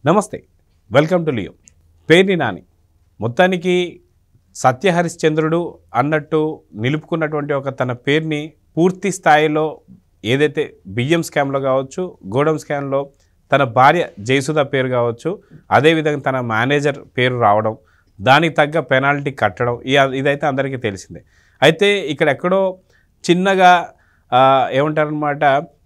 నమస్తే, welcome to Leo. Perni Nani మొత్తానికి సత్యహరిశ్చంద్రుడు అన్నట్టు నిలుపుకున్నటువంటి ఒక తన పేరుని పూర్తి స్థాయిలో ఏదైతే బియ్యం స్కామ్లో కావచ్చు, గోడౌన్ స్కామ్లో తన భార్య జయసుధ పేరు కావచ్చు, అదేవిధంగా తన మేనేజర్ పేరు రావడం, దానికి తగ్గ పెనాల్టీ కట్టడం, ఇదైతే అందరికీ తెలిసిందే. అయితే ఇక్కడ ఎక్కడో చిన్నగా ఏమంటారనమాట,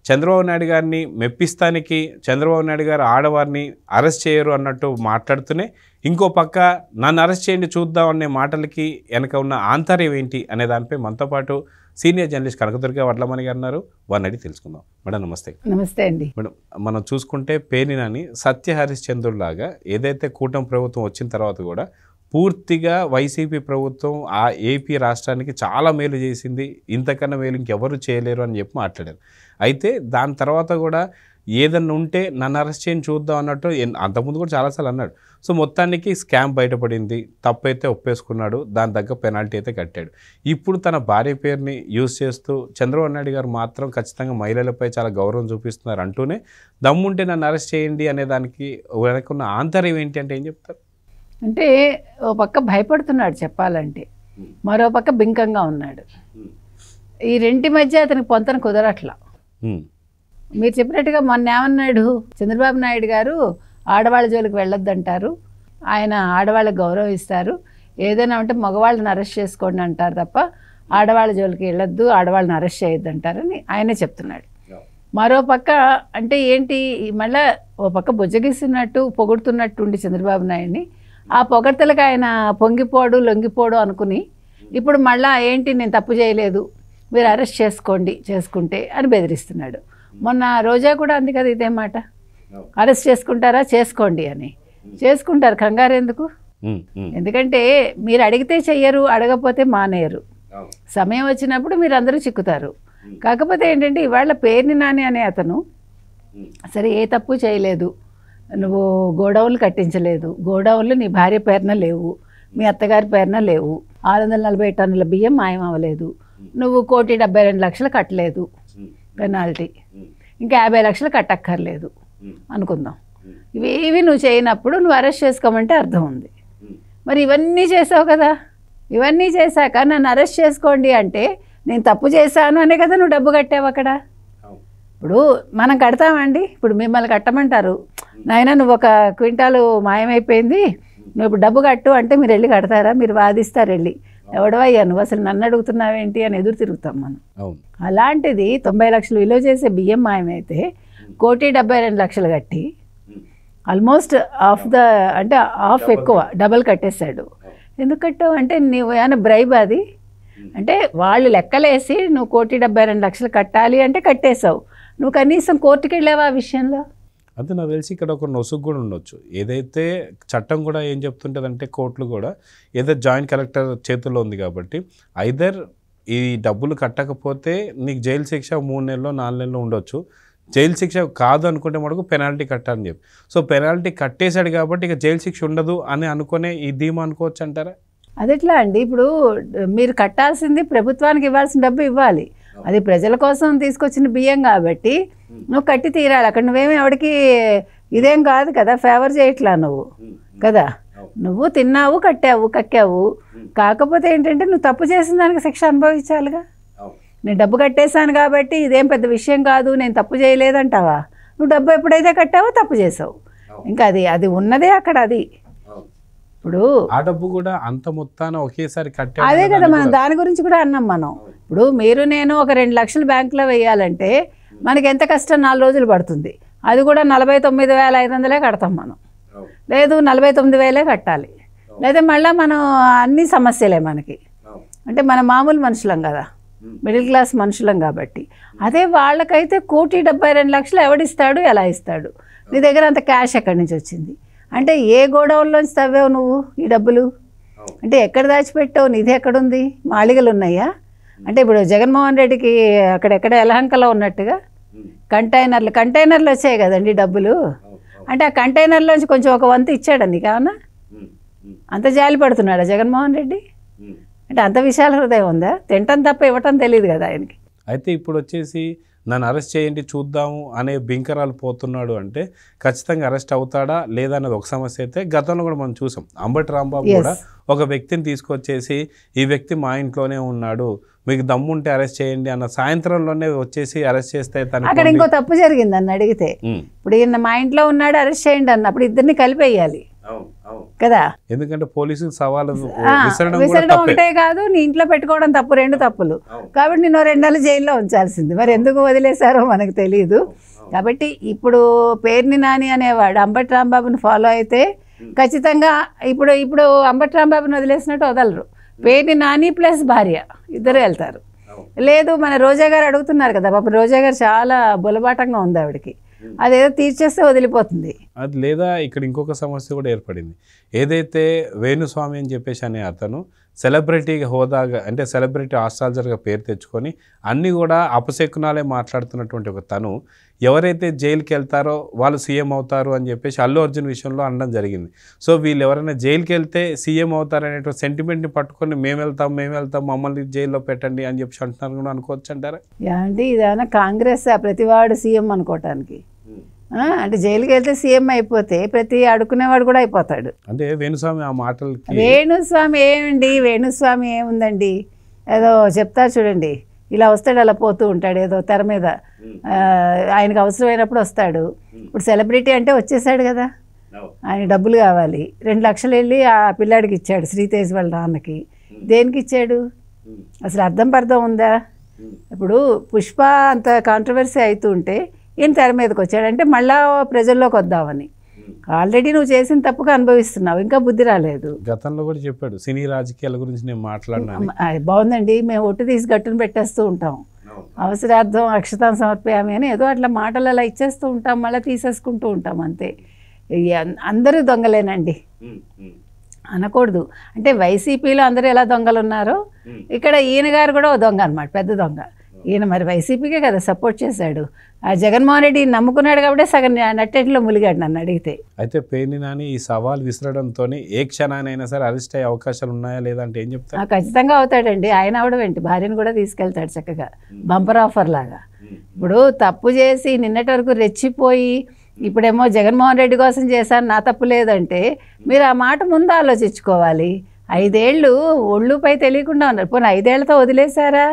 చంద్రబాబు నాయుడు గారిని మెప్పిస్తానికి చంద్రబాబు నాయుడు గారు ఆడవారిని అరెస్ట్ చేయరు అన్నట్టు మాట్లాడుతూనే, ఇంకో పక్క నన్ను అరెస్ట్ చేయండి చూద్దాం అనే మాటలకి వెనక ఉన్న ఆంతర్యం ఏంటి అనే దానిపై మనతో పాటు సీనియర్ జర్నలిస్ట్ కనకదుర్గ వడ్లమణి గారు ఉన్నారు. వారిని అడిగి తెలుసుకుందాం. మేడం నమస్తే. నమస్తే అండి. మేడం, మనం చూసుకుంటే పేర్ని నాని సత్యహరిశ్చంద్రులాగా ఏదైతే కూటమి ప్రభుత్వం వచ్చిన తర్వాత కూడా పూర్తిగా వైసీపీ ప్రభుత్వం ఆ ఏపీ రాష్ట్రానికి చాలా మేలు చేసింది, ఇంతకన్నా మేలు ఇంకెవరు చేయలేరు అని చెప్పి మాట్లాడారు. అయితే దాని తర్వాత కూడా ఏదన్నా ఉంటే నన్ను అరెస్ట్ చేయని చూద్దాం అన్నట్టు అంతకుముందు కూడా చాలాసార్లు అన్నాడు. సో మొత్తానికి స్కామ్ బయటపడింది, తప్పైతే ఒప్పేసుకున్నాడు, దాని తగ్గ పెనాల్టీ అయితే కట్టాడు. ఇప్పుడు తన భార్య పేరుని యూజ్ చేస్తూ చంద్రబాబు నాయుడు గారు మాత్రం ఖచ్చితంగా మహిళలపై చాలా గౌరవం చూపిస్తున్నారు అంటూనే, దమ్ముంటే నన్ను అరెస్ట్ చేయండి అనే దానికి వెనకున్న ఆంతర్యం ఏంటి అంటే ఏం చెప్తారు? అంటే ఓ పక్క భయపడుతున్నాడు చెప్పాలంటే, మరో పక్క బింకంగా ఉన్నాడు. ఈ రెంటి మధ్య అతనికి పొంతన కుదరట్లా. మీరు చెప్పినట్టుగా మొన్న ఏమన్నాడు, చంద్రబాబు నాయుడు గారు ఆడవాళ్ళ జోలికి వెళ్ళొద్దంటారు, ఆయన ఆడవాళ్ళకి గౌరవం ఇస్తారు, ఏదైనా ఉంటే మగవాళ్ళని అరెస్ట్ చేసుకోండి అంటారు తప్ప ఆడవాళ్ళ జోలికి వెళ్ళొద్దు, ఆడవాళ్ళని అరెస్ట్ చేయొద్దంటారని ఆయనే చెప్తున్నాడు. మరో పక్క అంటే ఏంటి, మళ్ళీ ఓ పక్క బుజ్జగిస్తున్నట్టు పొగుడుతున్నట్టు ఉండి చంద్రబాబు నాయుడిని, ఆ పొగడ్తలకు ఆయన పొంగిపోడు లొంగిపోడు అనుకుని ఇప్పుడు మళ్ళీ ఏంటి నేను తప్పు చేయలేదు, మీరు అరెస్ట్ చేసుకుంటే అని బెదిరిస్తున్నాడు. మొన్న రోజా కూడా అంది కదా ఇదే మాట, అరెస్ట్ చేసుకుంటారా చేసుకోండి అని. చేసుకుంటారు, కంగారు ఎందుకు? ఎందుకంటే మీరు అడిగితే చెయ్యరు, అడగకపోతే మానేయరు. సమయం వచ్చినప్పుడు మీరు అందరూ చిక్కుతారు. కాకపోతే ఏంటంటే ఇవాళ పేర్ని నాని అనే అతను సరే ఏ తప్పు చేయలేదు, నువ్వు గోడౌన్లు కట్టించలేదు, గోడౌన్లు నీ భార్య పేరున లేవు, మీ అత్తగారి పేరున లేవు, 640 టన్నుల బియ్యం మాయం అవ్వలేదు, నువ్వు 1,72,00,000 కట్టలేదు పెనాల్టీ, ఇంకా 50 లక్షలు కట్టక్కర్లేదు అనుకుందాం. ఇవేవి నువ్వు చేయనప్పుడు నువ్వు అరెస్ట్ చేసుకోమంటే అర్థం ఉంది. మరి ఇవన్నీ చేసావు కదా, ఇవన్నీ చేశాక నన్ను అరెస్ట్ చేసుకోండి అంటే నేను తప్పు చేశాను అనే కదా నువ్వు డబ్బు కట్టావు అక్కడ. ఇప్పుడు మనం కడతామండి, ఇప్పుడు మిమ్మల్ని కట్టమంటారు, నాయన నువ్వు 1 క్వింటాలు మాయమైపోయింది, నువ్వు ఇప్పుడు డబ్బు కట్టు అంటే మీరు వెళ్ళి కడతారా? మీరు వాదిస్తారు వెళ్ళి, ఎవడవయ్యా నువ్వు అసలు నన్ను అడుగుతున్నావేంటి అని ఎదురు తిరుగుతాం మనం. అలాంటిది 90 లక్షలు విలువ చేసే బియ్యం మాయమైతే 1,72,00,000 కట్టి ఆల్మోస్ట్ హాఫ్ ఎక్కువ డబల్ కట్టేశాడు. ఎందుకు కట్టావు అంటే నువ్వు ఏమైనా బ్రైబ్ అది అంటే వాళ్ళు లెక్కలేసి నువ్వు 1,72,00,000 కట్టాలి అంటే కట్టేశావు, నువ్వు కనీసం కోర్టుకి వెళ్ళావా ఆ విషయంలో? అంతే, నాకు తెలిసి ఇక్కడ ఒక నొసుగు కూడా ఉండొచ్చు. ఏదైతే చట్టం కూడా ఏం చెప్తుంటుందంటే కోర్టులు కూడా ఏదో జాయింట్ కలెక్టర్ చేతుల్లో ఉంది కాబట్టి ఐదర్ ఈ డబ్బులు కట్టకపోతే నీకు జైలు శిక్ష 3 నెలలు 4 నెలలు ఉండొచ్చు, జైలు శిక్ష కాదు అనుకుంటే మటుకు పెనాల్టీ కట్టాలని చెప్పి. సో పెనాల్టీ కట్టేశాడు కాబట్టి ఇక జైలు శిక్ష ఉండదు అని అనుకునే ఈ ధీమా అనుకోవచ్చు అంటారా? అది ఎట్లా అండి, ఇప్పుడు మీరు కట్టాల్సింది ప్రభుత్వానికి ఇవ్వాల్సిన డబ్బు ఇవ్వాలి, అది ప్రజల కోసం తీసుకొచ్చిన బియ్యం కాబట్టి నువ్వు కట్టి తీరాలి. అక్కడ నువ్వేమి ఎవరికి ఇదేం కాదు కదా, ఫేవర్ చేయట్లా నువ్వు కదా, నువ్వు తిన్నావు కక్కావు. కాకపోతే ఏంటంటే నువ్వు తప్పు చేసిన దానికి శిక్ష అనుభవించాలిగా. నేను డబ్బు కట్టేశాను కాబట్టి ఇదేం పెద్ద విషయం కాదు, నేను తప్పు చేయలేదంటావా? నువ్వు డబ్బు ఎప్పుడైతే కట్టావో తప్పు చేసావు, ఇంకా అది ఉన్నదే అక్కడ. అది ఇప్పుడు ఆ డబ్బు కూడా అంత మొత్తాన ఒకేసారి కట్టే, అదే కదా మనం దాని గురించి కూడా అన్నాం. మనం ఇప్పుడు మీరు నేను ఒక 2 లక్షలు బ్యాంకులో వేయాలంటే మనకి ఎంత కష్టం, 4 రోజులు పడుతుంది. అది కూడా 49,500 కడతాం మనం, లేదు 49,000 కట్టాలి, లేదా మళ్ళీ మనం అన్ని సమస్యలే మనకి. అంటే మన మామూలు మనుషులం కదా, మిడిల్ క్లాస్ మనుషులం కాబట్టి. అదే వాళ్ళకైతే 1,72,00,000 ఎవడిస్తాడు, ఎలా ఇస్తాడు? నీ దగ్గర అంత క్యాష్ ఎక్కడి నుంచి వచ్చింది? అంటే ఏ గోడౌన్లోంచి తవ్వావు నువ్వు ఈ డబ్బులు? అంటే ఎక్కడ దాచిపెట్టావు? నిధి ఎక్కడుంది? మాళిగలు ఉన్నాయా? అంటే ఇప్పుడు జగన్మోహన్ రెడ్డికి అక్కడెక్కడ యలహంకలో ఉన్నట్టుగా కంటైనర్లు వచ్చాయి కదండి డబ్బులు. అంటే ఆ కంటైనర్లోంచి కొంచెం ఒక వంతు ఇచ్చాడా నీకు ఏమన్నా? అంత జాలి పడుతున్నాడా జగన్మోహన్ రెడ్డి? అంటే అంత విశాల హృదయం ఉందా? తింటం తప్ప ఇవ్వటం తెలియదు కదా ఆయనకి. అయితే ఇప్పుడు వచ్చేసి నన్ను అరెస్ట్ చేయండి చూద్దాము అనే బింకరాలు పోతున్నాడు అంటే ఖచ్చితంగా అరెస్ట్ అవుతాడా లేదా అనేది ఒక సమస్య అయితే గతంలో కూడా మనం చూసాం. అంబటి రాంబాబు కూడా ఒక వ్యక్తిని తీసుకొచ్చేసి ఈ వ్యక్తి మా ఇంట్లోనే ఉన్నాడు, మీకు దమ్ముంటే అరెస్ట్ చేయండి అన్న సాయంత్రంలోనే వచ్చేసి అరెస్ట్ చేస్తే అక్కడ ఇంకో తప్పు జరిగింది అన్న అడిగితే. ఇప్పుడు ఈయన మా ఇంట్లో ఉన్నాడు అరెస్ట్ చేయండి అన్నప్పుడు ఇద్దరిని కలిపేయాలి కదా. ఎందుకంటే పోలీసులు సవాలు విసరడం ఒకటే కాదు, నీ ఇంట్లో పెట్టుకోవడం తప్పు, 2 తప్పులు. కాబట్టి నేను 2 నెలలు జైల్లో ఉంచాల్సింది. మరి ఎందుకు వదిలేశారో మనకు తెలియదు. కాబట్టి ఇప్పుడు పేర్ని నాని అనేవాడు అంబటి రాంబాబుని ఫాలో అయితే ఖచ్చితంగా ఇప్పుడు అంబటి రాంబాబుని వదిలేసినట్టు వదలరు. పేర్ని నాని ప్లస్ భార్య ఇద్దరు వెళ్తారు. లేదు మన రోజా గారు అడుగుతున్నారు కదా, పాపం రోజా గారు చాలా బులబాటంగా ఉంది ఆవిడకి, అదేదో తీర్చేస్తే వదిలిపోతుంది. అది లేదా ఇక్కడ ఇంకొక సమస్య కూడా ఏర్పడింది. ఏదైతే వేణుస్వామి అని చెప్పేసి అనే అతను సెలబ్రిటీ హోదాగా అంటే సెలబ్రిటీ ఆస్ట్రాలజర్గా పేరు తెచ్చుకొని అన్నీ కూడా అపశకునాలే మాట్లాడుతున్నటువంటి ఒక తను ఎవరైతే జైలుకి వెళ్తారో వాళ్ళు సీఎం అవుతారు అని చెప్పేసి అల్లు అర్జున్ విషయంలో అనడం జరిగింది. సో వీళ్ళు ఎవరైనా జైలుకి వెళ్తే సీఎం అవుతారనేటువంటి సెంటిమెంట్ని పట్టుకొని మేము వెళ్తాం మమ్మల్ని జైల్లో పెట్టండి అని చెప్పి అంటున్నారు కూడా అనుకోవచ్చు అంటారా? అంటే ఇదేమన్నా కాంగ్రెస్ ప్రతివాడు సీఎం అనుకోవటానికి? అంటే జైలుకి వెళ్తే సీఎం అయిపోతే ప్రతి అడుకునేవాడు కూడా అయిపోతాడు. అంటే వేణుస్వామి ఆ మాటలు వేణుస్వామి ఏముందండి, ఏదో చెప్తారు చూడండి, ఇలా వస్తాడు అలా పోతూ ఉంటాడు ఏదో తెర మీద, ఆయనకు అవసరమైనప్పుడు వస్తాడు. ఇప్పుడు సెలబ్రిటీ అంటే వచ్చేసాడు కదా, ఆయన డబ్బులు కావాలి, 2 లక్షలు వెళ్ళి ఆ పిల్లాడికి ఇచ్చాడు, శ్రీతేజ్ వాళ్ళ నాన్నకి. దేనికి ఇచ్చాడు అసలు అర్థం పర్థం ఉందా? ఇప్పుడు పుష్ప అంత కాంట్రవర్సీ అవుతుంటే ఈయన తెర మీదకి వచ్చాడంటే మళ్ళా ప్రజల్లోకి వద్దామని. ఆల్రెడీ నువ్వు చేసిన తప్పుగా అనుభవిస్తున్నావు, ఇంకా బుద్ధి రాలేదు. గతంలో కూడా చెప్పాడు సినీ రాజకీయాల గురించి నేను మాట్లాడినా. బాగుందండి, మేము ఒట్టు తీసి గట్టును పెట్టేస్తూ ఉంటాం, అవసరార్థం అక్షతాం సమర్పయామి అని ఏదో అట్లా మాటలు అలా ఇచ్చేస్తూ ఉంటాం, మళ్ళీ తీసేసుకుంటూ ఉంటాం అంతే. అందరూ దొంగలేనండి అనకూడదు. అంటే వైసీపీలో అందరూ ఎలా దొంగలు ఉన్నారో ఇక్కడ ఈయన గారు కూడా ఓ దొంగ అనమాట, పెద్ద దొంగ. ఈయన మరి వైసీపీకే కదా సపోర్ట్ చేశాడు, ఆ జగన్మోహన్ రెడ్డి నమ్ముకున్నాడు కాబట్టి సగం నట్టేట్లో ములిగాడు నన్ను అడిగితే. అయితే పేర్ని నాని ఈ సవాల్ విసరడంతో ఏ క్షణానైనా సరే అరెస్ట్ అయ్యే అవకాశాలు ఉన్నాయా లేదంటే ఏం చెప్తారు? ఖచ్చితంగా అవుతాడండి. ఆయన అవడం ఏంటి, భార్యను కూడా తీసుకెళ్తాడు చక్కగా బంపర్ ఆఫర్ లాగా. ఇప్పుడు తప్పు చేసి నిన్నటి వరకు రెచ్చిపోయి ఇప్పుడేమో జగన్మోహన్ రెడ్డి కోసం చేశాను నా తప్పు లేదంటే మీరు ఆ మాట ముందు ఆలోచించుకోవాలి. 5 ఏళ్ళు ఒళ్ళుపై తెలియకుండా ఉన్నారు, పోనీ 5 ఏళ్లతో వదిలేశారా?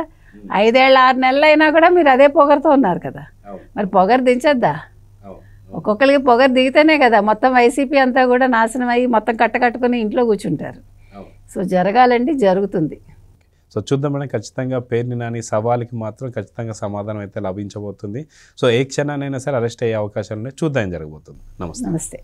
5 ఏళ్ళు 6 నెలలు అయినా కూడా మీరు అదే పొగరుతో ఉన్నారు కదా, మరి పొగరు దించద్దా? ఒక్కొక్కరికి పొగరు దిగితేనే కదా మొత్తం వైసీపీ అంతా కూడా నాశనం అయ్యి మొత్తం కట్టుకుని ఇంట్లో కూర్చుంటారు. సో జరగాలండి, జరుగుతుంది. సో చూద్దాం మేడం, ఖచ్చితంగా పేర్ని నాని సవాల్కి మాత్రం ఖచ్చితంగా సమాధానం అయితే లభించబోతుంది. సో ఏ క్షణానైనా సరే అరెస్ట్ అయ్యే అవకాశాలు ఉన్నాయి, చూద్దాం జరగబోతుంది. నమస్తే.